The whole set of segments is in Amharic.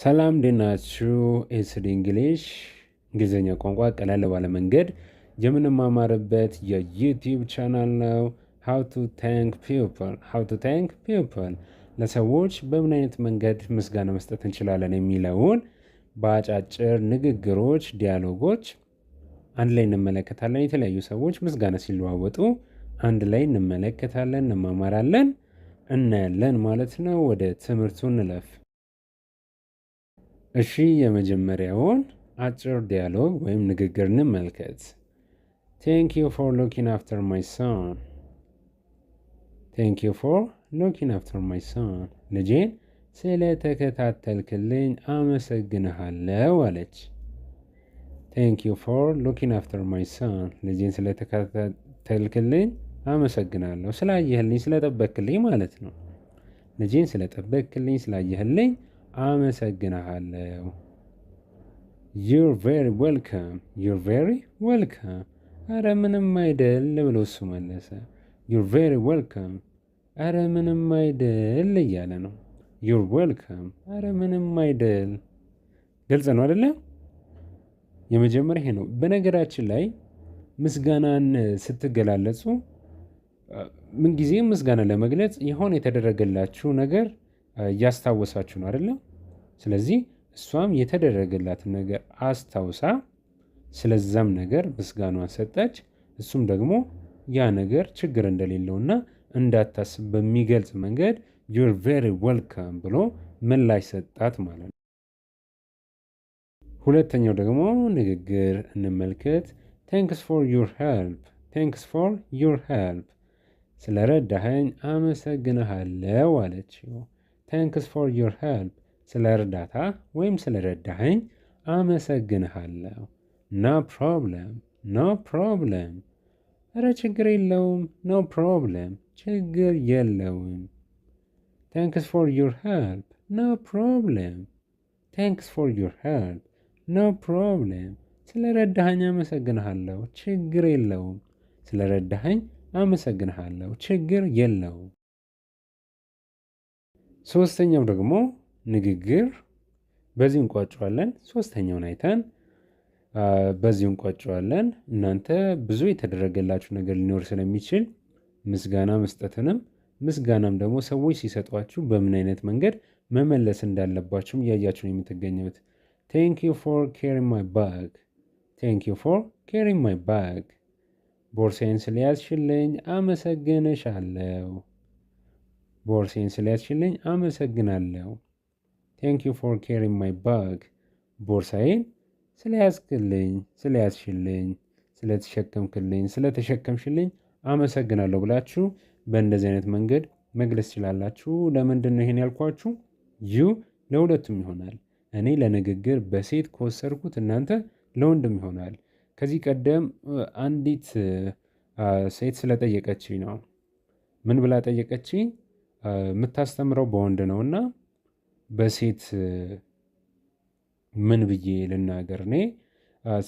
ሰላም እንዴት ናችሁ? ኤስዲ እንግሊዝኛ ቋንቋ ቀለል ባለ መንገድ የምንማማርበት የዩቲዩብ ቻናል ነው። ሃው ቱ ታንክ ፒፕል ለሰዎች በምን አይነት መንገድ ምስጋና መስጠት እንችላለን የሚለውን በአጫጭር ንግግሮች፣ ዲያሎጎች አንድ ላይ እንመለከታለን። የተለያዩ ሰዎች ምስጋና ሲለዋወጡ አንድ ላይ እንመለከታለን፣ እንማማራለን፣ እናያለን ማለት ነው። ወደ ትምህርቱ እንለፍ። እሺ የመጀመሪያውን አጭር ዲያሎግ ወይም ንግግር እንመልከት። ቴንክ ዩ ፎር ሉኪንግ አፍተር ማይ ሶን። ቴንክ ዩ ፎር ሉኪንግ አፍተር ማይ ሶን። ልጄን ስለተከታተልክልኝ አመሰግንሃለሁ አለች። ቴንክ ዩ ፎር ሉኪንግ አፍተር ማይ ሶን። ልጄን ስለተከታተልክልኝ አመሰግናለሁ። ስላየህልኝ፣ ስለጠበቅክልኝ ማለት ነው። ልጄን ስለጠበቅክልኝ፣ ስላየህልኝ አመሰግንሃለሁ። You're very welcome. You're very welcome. አረ ምንም አይደል ብሎ እሱ መለሰ። You're very welcome. አረ ምንም አይደል እያለ ነው። You're welcome. አረ ምንም አይደል። ግልጽ ነው አይደለ? የመጀመሪያ ይሄ ነው። በነገራችን ላይ ምስጋናን ስትገላለጹ ምንጊዜም ምስጋና ለመግለጽ የሆነ የተደረገላችሁ ነገር እያስታወሳችሁ ነው አይደለም? ስለዚህ እሷም የተደረገላትን ነገር አስታውሳ ስለዛም ነገር ምስጋኗን ሰጠች። እሱም ደግሞ ያ ነገር ችግር እንደሌለውና እንዳታስብ በሚገልጽ መንገድ you're very welcome ብሎ ምላሽ ሰጣት ማለት ነው። ሁለተኛው ደግሞ ንግግር እንመልከት። thanks for your help. thanks for your help. ስለረዳኸኝ አመሰግንሃለሁ አለችው። thanks for your help. ስለ እርዳታ ወይም ስለ ረዳኸኝ አመሰግንሃለሁ። ኖ ፕሮብለም ኖ ፕሮብለም። እረ ችግር የለውም። ኖ ፕሮብለም ችግር የለውም። ታንክስ ፎር ዩር ሄልፕ ኖ ፕሮብለም። ታንክስ ፎር ዩር ሄልፕ ኖ ፕሮብለም። ስለ ረዳኸኝ አመሰግንሃለሁ ችግር የለውም። ስለ ረዳኸኝ አመሰግንሃለሁ ችግር የለውም። ሶስተኛው ደግሞ ንግግር በዚህ እንቋጨዋለን። ሶስተኛውን አይተን በዚህ እንቋጨዋለን። እናንተ ብዙ የተደረገላችሁ ነገር ሊኖር ስለሚችል ምስጋና መስጠትንም ምስጋናም ደግሞ ሰዎች ሲሰጧችሁ በምን አይነት መንገድ መመለስ እንዳለባችሁም እያያችሁ ነው የምትገኙት። ቴንክ ዩ ፎር ካሪንግ ማይ ባግ። ቴንክ ዩ ፎር ካሪንግ ማይ ባግ። ቦርሳዬን ስለያዝሽልኝ አመሰግንሻለሁ። ቦርሳዬን ስለያዝሽልኝ አመሰግናለሁ። ቴንክ ዩ ፎር ካሪንግ ማይ ባግ። ቦርሳዬን ስለያዝክልኝ፣ ስለያዝሽልኝ፣ ስለተሸከምክልኝ፣ ስለተሸከምሽልኝ አመሰግናለሁ ብላችሁ በእንደዚህ አይነት መንገድ መግለጽ ትችላላችሁ። ለምንድን ነው ይሄን ያልኳችሁ? ዩ ለሁለቱም ይሆናል። እኔ ለንግግር በሴት ከወሰድኩት እናንተ ለወንድም ይሆናል። ከዚህ ቀደም አንዲት ሴት ስለጠየቀችኝ ነው። ምን ብላ ጠየቀችኝ? የምታስተምረው በወንድ ነው እና በሴት ምን ብዬ ልናገር? እኔ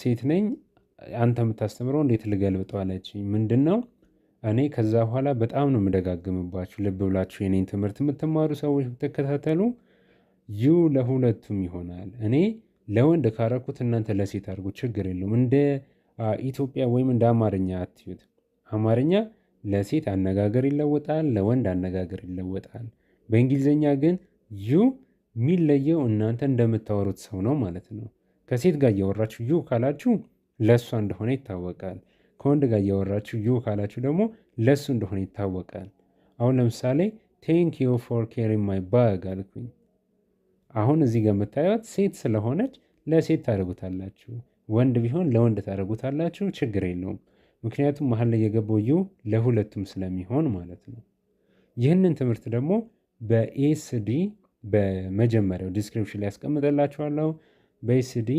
ሴት ነኝ፣ አንተ የምታስተምረው እንዴት ልገልብጠው አለችኝ። ምንድን ነው እኔ ከዛ በኋላ በጣም ነው የምደጋግምባችሁ። ልብ ብላችሁ የኔን ትምህርት የምትማሩ ሰዎች ብትከታተሉ ዩ ለሁለቱም ይሆናል። እኔ ለወንድ ካረኩት እናንተ ለሴት አድርጉ፣ ችግር የለውም። እንደ ኢትዮጵያ ወይም እንደ አማርኛ አትዩት። አማርኛ ለሴት አነጋገር ይለወጣል፣ ለወንድ አነጋገር ይለወጣል። በእንግሊዝኛ ግን ዩ የሚለየው እናንተ እንደምታወሩት ሰው ነው ማለት ነው። ከሴት ጋር እያወራችሁ ዩ ካላችሁ ለእሷ እንደሆነ ይታወቃል። ከወንድ ጋር እያወራችሁ ዩ ካላችሁ ደግሞ ለእሱ እንደሆነ ይታወቃል። አሁን ለምሳሌ ቴንክ ዩ ፎር ካሪንግ ማይ ባግ አልኩኝ። አሁን እዚህ ጋር የምታዩት ሴት ስለሆነች ለሴት ታደርጉታላችሁ፣ ወንድ ቢሆን ለወንድ ታደርጉታላችሁ። ችግር የለውም። ምክንያቱም መሀል ላይ የገባው ዩ ለሁለቱም ስለሚሆን ማለት ነው። ይህንን ትምህርት ደግሞ በኤስዲ በመጀመሪያው ዲስክሪፕሽን ላይ ያስቀምጠላችኋለሁ። በኤስዲ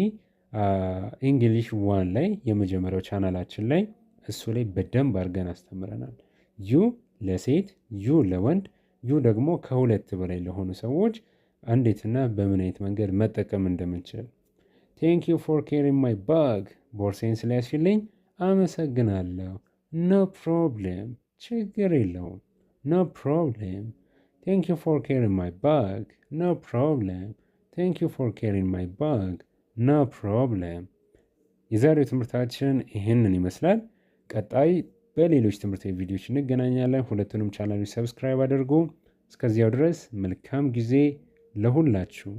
እንግሊሽ ዋን ላይ የመጀመሪያው ቻናላችን ላይ እሱ ላይ በደንብ አድርገን አስተምረናል። ዩ ለሴት፣ ዩ ለወንድ፣ ዩ ደግሞ ከሁለት በላይ ለሆኑ ሰዎች እንዴትና በምን አይነት መንገድ መጠቀም እንደምንችል። ቴንክ ዩ ፎር ካሪንግ ማይ ባግ። ቦርሳዬን ስለያዝሽልኝ አመሰግናለሁ። ኖ ፕሮብሌም ችግር የለውም። ኖ ፕሮብሌም። ቴንክ ዩ ፎር ካሪንግ ማይ ባግ። ኖ ፕሮብሌም። ቴንክ ዩ ፎር ኬሪንግ ማይ ባግ ኖ ፕሮብለም። የዛሬው ትምህርታችን ይህንን ይመስላል። ቀጣይ በሌሎች ትምህርታዊ ቪዲዮዎች እንገናኛለን። ሁለቱንም ቻናሎች ሰብስክራይብ አድርጉ። እስከዚያው ድረስ መልካም ጊዜ ለሁላችሁ።